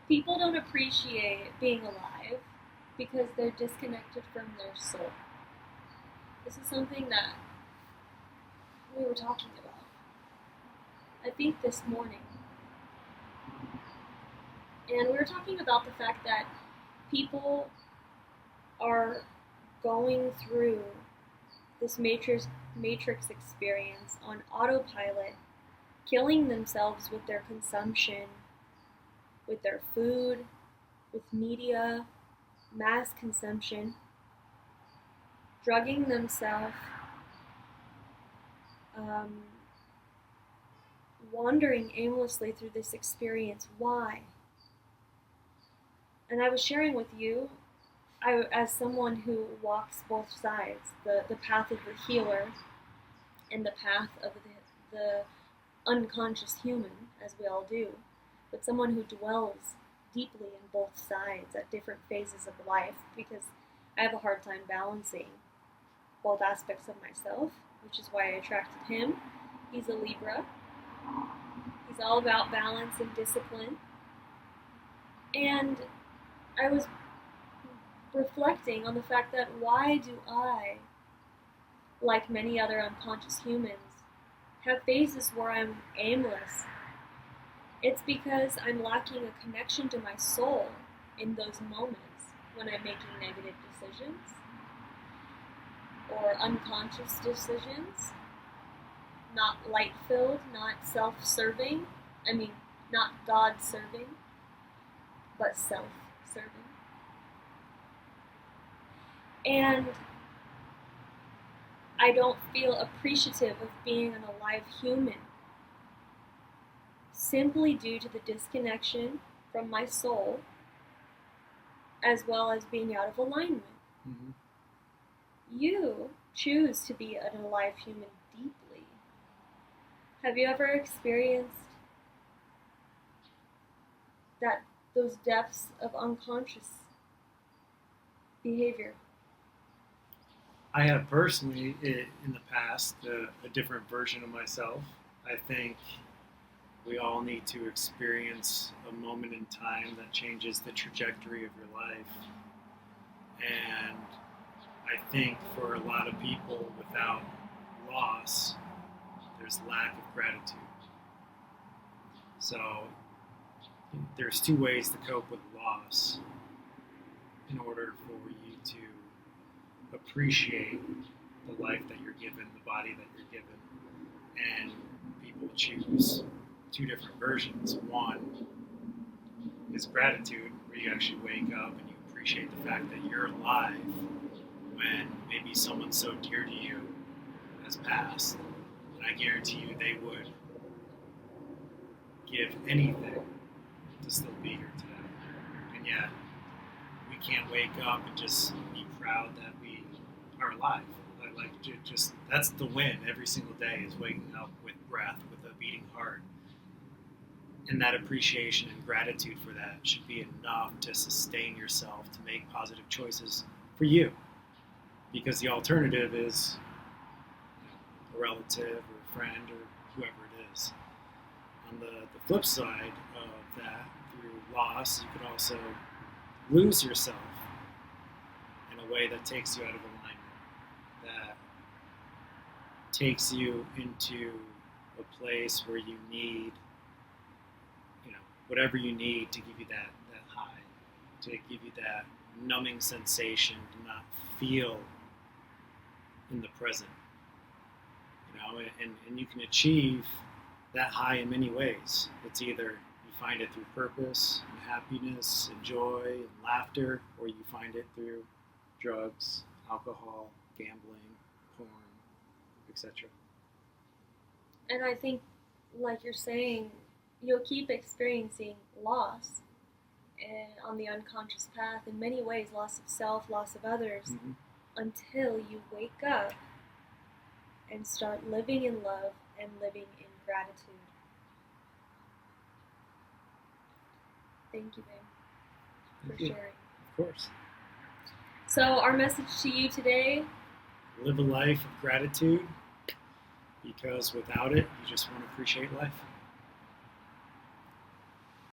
People don't appreciate being alive because they're disconnected from their soul. This is something that we were talking about, I think, this morning. And we were talking about the fact that people are going through this matrix experience on autopilot, killing themselves with their consumption, with their food, with media, mass consumption, drugging themselves, wandering aimlessly through this experience. Why? And I was sharing with you, as someone who walks both sides, the path of the healer and the path of the unconscious human, as we all do, but someone who dwells deeply in both sides at different phases of life, because I have a hard time balancing both aspects of myself, which is why I attracted him. He's a Libra. He's all about balance and discipline. And I was reflecting on the fact that why do I, like many other unconscious humans, have phases where I'm aimless? It's because I'm lacking a connection to my soul in those moments when I'm making negative decisions or unconscious decisions, not light-filled, not self-serving. I mean, not God-serving, but self-serving. And I don't feel appreciative of being an alive human, simply due to the disconnection from my soul, as well as being out of alignment. Mm-hmm. You choose to be an alive human deeply. Have you ever experienced those depths of unconscious behavior? I have personally, in the past, a different version of myself. I think we all need to experience a moment in time that changes the trajectory of your life. And I think for a lot of people, without loss, there's lack of gratitude. So there's two ways to cope with loss in order for you to appreciate the life that you're given, the body that you're given. And people choose two different versions. One is gratitude, where you actually wake up and you appreciate the fact that you're alive when maybe someone so dear to you has passed. And I guarantee you they would give anything to still be here today. And yet, we can't wake up and just be proud that we are alive. Just that's the win every single day, is waking up with breath, with a beating heart. And that appreciation and gratitude for that should be enough to sustain yourself to make positive choices for you. Because the alternative is a relative or a friend or whoever it is. On the flip side of that, through loss, you could also lose yourself in a way that takes you out of alignment, that takes you into a place where you need, whatever you need to give you that high, to give you that numbing sensation, to not feel in the present. And you can achieve that high in many ways. It's either you find it through purpose and happiness and joy and laughter, or you find it through drugs, alcohol, gambling, porn, etc. And I think, like you're saying, you'll keep experiencing loss on the unconscious path in many ways, loss of self, loss of others, Mm-hmm. until you wake up and start living in love and living in gratitude. Thank you, babe, for sharing. Of course. So our message to you today: live a life of gratitude, because without it, you just won't appreciate life.